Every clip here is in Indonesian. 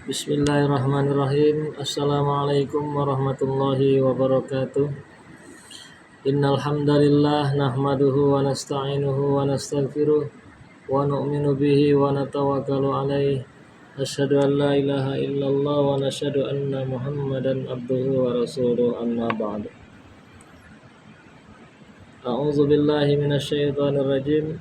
Bismillahirrahmanirrahim. Assalamualaikum warahmatullahi wabarakatuh. Innal hamdalillah nahmaduhu wa nasta'inuhu wa nastaghfiruh wa nu'minu bihi wa natawakkalu alaihi. Asyhadu an la ilaha illallah wa nasyhadu anna Muhammadan abduhu wa rasuluh, amma ba'du. A'udzu billahi minasyaitonir rajim.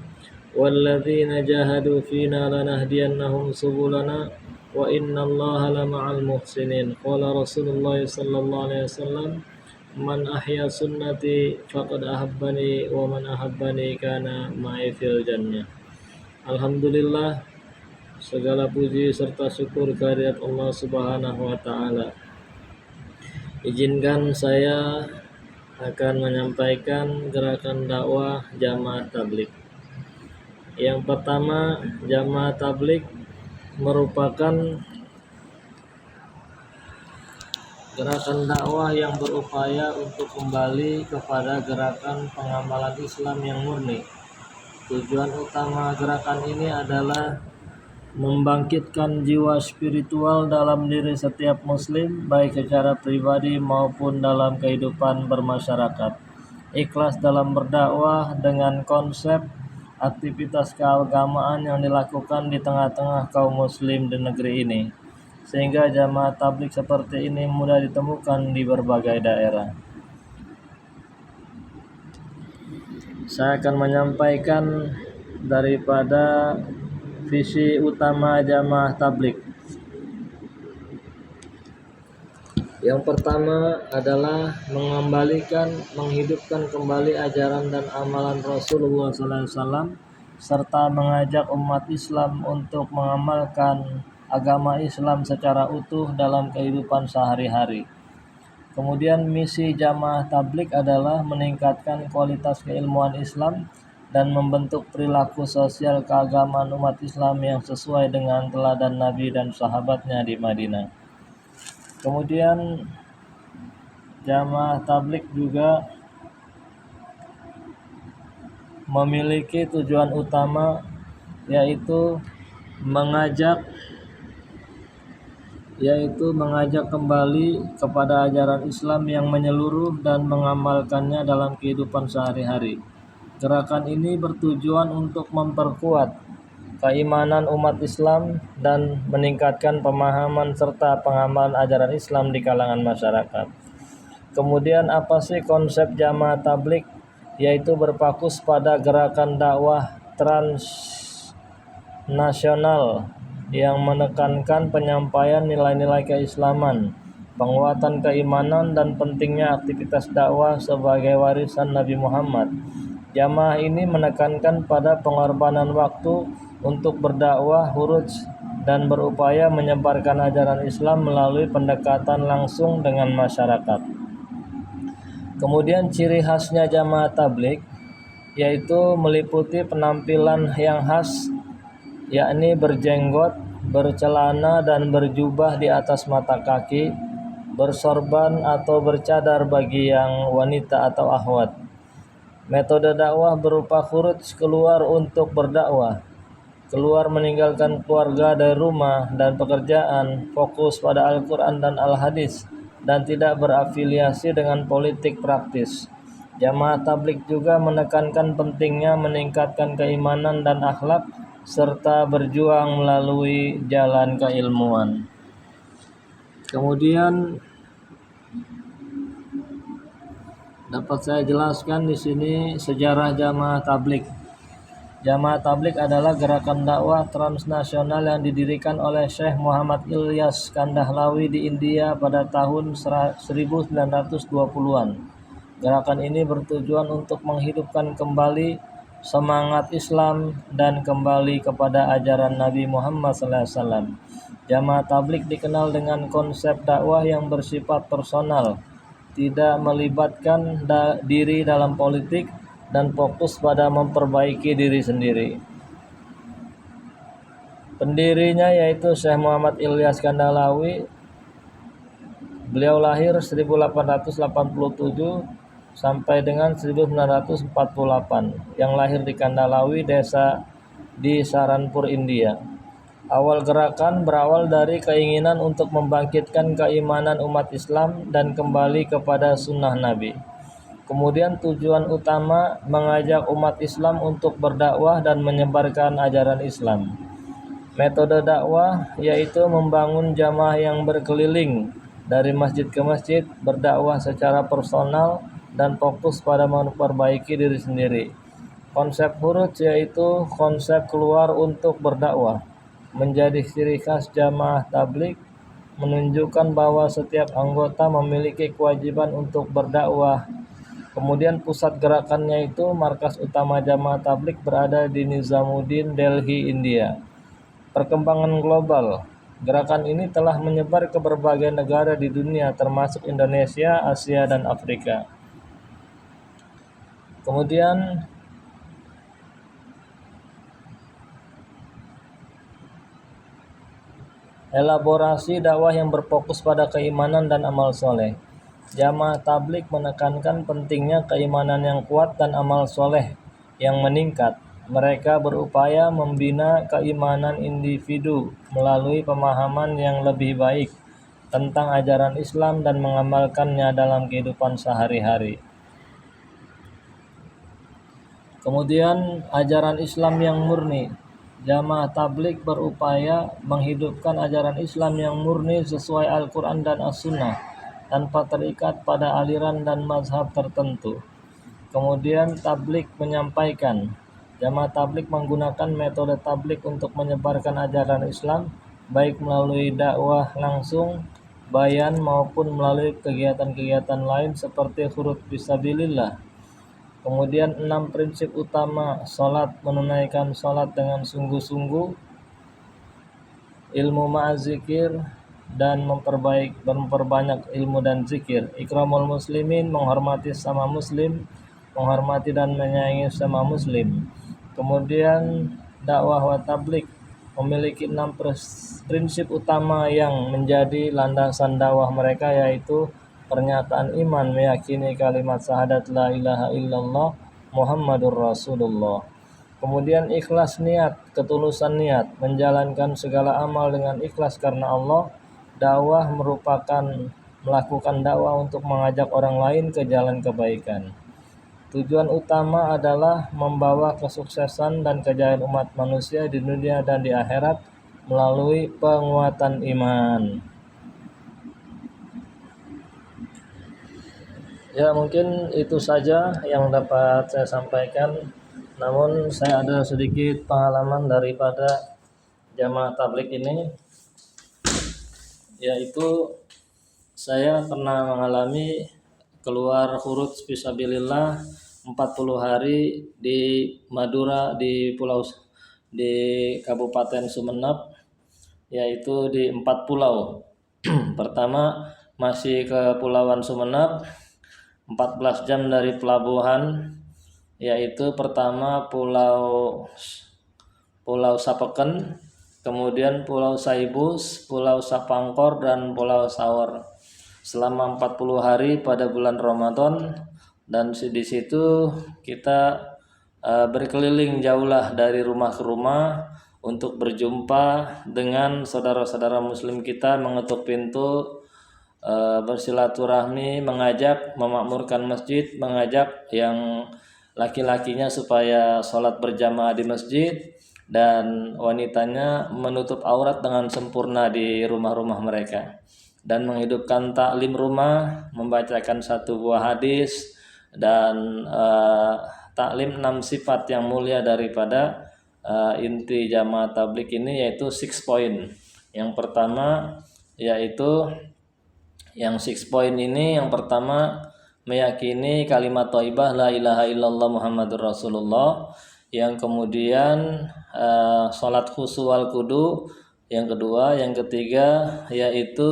Walladzina jahadu fina lanahdiyannahum subulana wa innallaha lama'al muhsinin. Qala Rasulullah sallallahu alaihi wasallam, man ahya sunnati faqad ahabbani wa man ahabbani kana ma'i fil jannah. Alhamdulillah, segala puji serta syukur kehadirat Allah Subhanahu wa taala. Izinkan saya akan menyampaikan gerakan dakwah Jamaah Tabligh. Yang pertama, Jamaah Tabligh merupakan gerakan dakwah yang berupaya untuk kembali kepada gerakan pengamalan Islam yang murni. Tujuan utama gerakan ini adalah membangkitkan jiwa spiritual dalam diri setiap muslim, baik secara pribadi maupun dalam kehidupan bermasyarakat. Ikhlas dalam berdakwah dengan konsep aktivitas keagamaan yang dilakukan di tengah-tengah kaum muslim di negeri ini, sehingga jamaah tabligh seperti ini mudah ditemukan di berbagai daerah. Saya akan menyampaikan daripada visi utama jamaah tabligh. Yang pertama adalah menghidupkan kembali ajaran dan amalan Rasulullah SAW, serta mengajak umat Islam untuk mengamalkan agama Islam secara utuh dalam kehidupan sehari-hari. Kemudian misi jamaah tabligh adalah meningkatkan kualitas keilmuan Islam dan membentuk perilaku sosial keagamaan umat Islam yang sesuai dengan teladan Nabi dan sahabatnya di Madinah. Kemudian jamaah tabligh juga memiliki tujuan utama, yaitu mengajak kembali kepada ajaran Islam yang menyeluruh dan mengamalkannya dalam kehidupan sehari-hari. Gerakan ini bertujuan untuk memperkuat keimanan umat Islam dan meningkatkan pemahaman serta pengamalan ajaran Islam di kalangan masyarakat. Kemudian apa sih konsep jamaah tabligh? Yaitu berfokus pada gerakan dakwah transnasional yang menekankan penyampaian nilai-nilai keislaman, penguatan keimanan, dan pentingnya aktivitas dakwah sebagai warisan Nabi Muhammad. Jamaah ini menekankan pada pengorbanan waktu untuk berdakwah huruj dan berupaya menyebarkan ajaran Islam melalui pendekatan langsung dengan masyarakat. Kemudian ciri khasnya jamaah tabligh yaitu meliputi penampilan yang khas, yakni berjenggot, bercelana dan berjubah di atas mata kaki, bersorban atau bercadar bagi yang wanita atau akhwat. Metode dakwah berupa khuruj keluar untuk berdakwah, keluar meninggalkan keluarga dari rumah dan pekerjaan, fokus pada Al-Quran dan Al-Hadis, dan tidak berafiliasi dengan politik praktis. Jamaah tabligh juga menekankan pentingnya meningkatkan keimanan dan akhlak, serta berjuang melalui jalan keilmuan. Kemudian dapat saya jelaskan di sini sejarah jamaah tabligh. Jamaah tabligh adalah gerakan dakwah transnasional yang didirikan oleh Syekh Muhammad Ilyas Kandahlawi di India pada tahun 1920-an. Gerakan ini bertujuan untuk menghidupkan kembali semangat Islam dan kembali kepada ajaran Nabi Muhammad SAW. Jamaah tabligh dikenal dengan konsep dakwah yang bersifat personal, tidak melibatkan diri dalam politik, dan fokus pada memperbaiki diri sendiri. Pendirinya yaitu Syekh Muhammad Ilyas Kandahlawi. Beliau lahir 1887 sampai dengan 1948, yang lahir di Kandahlawi, desa di Saranpur, India. Awal gerakan berawal dari keinginan untuk membangkitkan keimanan umat Islam dan kembali kepada sunnah Nabi. Kemudian tujuan utama mengajak umat Islam untuk berdakwah dan menyebarkan ajaran Islam. Metode dakwah yaitu membangun jamaah yang berkeliling dari masjid ke masjid, berdakwah secara personal dan fokus pada memperbaiki diri sendiri. Konsep huruf yaitu konsep keluar untuk berdakwah, menjadi ciri khas jamaah tabligh, menunjukkan bahwa setiap anggota memiliki kewajiban untuk berdakwah. Kemudian pusat gerakannya itu markas utama jamaah tabligh berada di Nizamuddin, Delhi, India. Perkembangan global. Gerakan ini telah menyebar ke berbagai negara di dunia termasuk Indonesia, Asia, dan Afrika. Kemudian elaborasi dakwah yang berfokus pada keimanan dan amal soleh. Jamaah tabligh menekankan pentingnya keimanan yang kuat dan amal soleh yang meningkat. Mereka berupaya membina keimanan individu melalui pemahaman yang lebih baik tentang ajaran Islam dan mengamalkannya dalam kehidupan sehari-hari. Kemudian ajaran Islam yang murni. Jamaah tabligh berupaya menghidupkan ajaran Islam yang murni sesuai Al-Quran dan As-Sunnah tanpa terikat pada aliran dan mazhab tertentu. Kemudian tabligh menyampaikan. Jamaah tabligh menggunakan metode tabligh untuk menyebarkan ajaran Islam baik melalui dakwah langsung, bayan maupun melalui kegiatan-kegiatan lain seperti khuruf fisabilillah. Kemudian 6 prinsip utama salat: menunaikan salat dengan sungguh-sungguh, ilmu ma'azikir, dan memperbanyak ilmu dan zikir. Ikramul muslimin, menghormati sama muslim, menghormati dan menyayangi sama muslim. Kemudian dakwah wa tabligh memiliki 6 prinsip utama yang menjadi landasan dakwah mereka, yaitu pernyataan iman, meyakini kalimat syahadat la ilaha illallah Muhammadur Rasulullah. Kemudian ikhlas niat, ketulusan niat, menjalankan segala amal dengan ikhlas karena Allah. Dakwah merupakan melakukan dakwah untuk mengajak orang lain ke jalan kebaikan. Tujuan utama adalah membawa kesuksesan dan kejayaan umat manusia di dunia dan di akhirat melalui penguatan iman. Ya, mungkin itu saja yang dapat saya sampaikan. Namun saya ada sedikit pengalaman daripada jamaah tabligh ini, yaitu saya pernah mengalami keluar khuruf fisabilillah 40 hari di Madura, di Kabupaten Sumeneb, yaitu di 4 pulau. Pertama masih Kepulauan Sumeneb, 14 jam dari pelabuhan, yaitu pertama Pulau Sapeken, kemudian Pulau Saibus, Pulau Sapangkor, dan Pulau Sawor selama 40 hari pada bulan Ramadan. Dan di situ kita berkeliling jauhlah dari rumah ke rumah untuk berjumpa dengan saudara-saudara muslim kita, mengetuk pintu, bersilaturahmi, mengajak memakmurkan masjid, mengajak yang laki-lakinya supaya sholat berjamaah di masjid dan wanitanya menutup aurat dengan sempurna di rumah-rumah mereka, dan menghidupkan taklim rumah, membacakan 1 buah hadis dan taklim 6 sifat yang mulia daripada inti jamaah tabligh ini, yaitu 6 point. Yang pertama yaitu yang 6 point ini, yang pertama meyakini kalimat thayyibah la ilaha illallah Muhammadur Rasulullah. Yang kemudian salat khusu wal kudu. Yang kedua, yang ketiga yaitu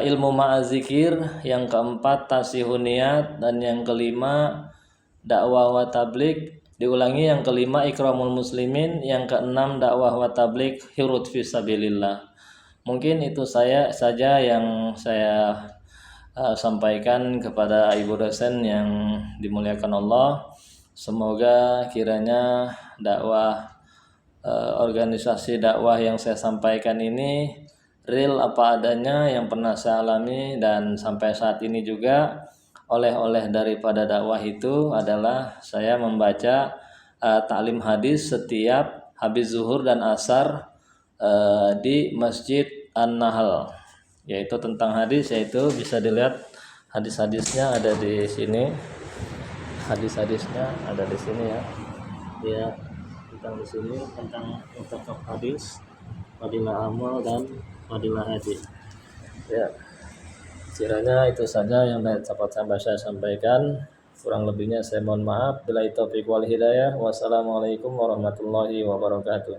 ilmu ma'azikir. Yang keempat tasihun niat, dan yang kelima dakwah wa tabligh. Diulangi, yang kelima ikramul muslimin, yang keenam dakwah wa tabligh huruf fisabilillah. Mungkin itu saja yang saya sampaikan kepada ibu dosen yang dimuliakan Allah. Semoga kiranya organisasi dakwah yang saya sampaikan ini real apa adanya yang pernah saya alami, dan sampai saat ini juga oleh-oleh daripada dakwah itu adalah saya membaca taklim hadis setiap habis zuhur dan asar di Masjid An-Nahl, yaitu tentang hadis, yaitu bisa dilihat hadis-hadisnya ada di sini. Hadis-hadisnya ada di sini ya. Ya, tentang di sini tentang mutlaq hadis, fadilah amal dan fadilah hadis. Ya, kiranya itu saja yang dapat saya sampaikan. Kurang lebihnya saya mohon maaf. Billahi taufiq wal hidayah. Wassalamualaikum warahmatullahi wabarakatuh.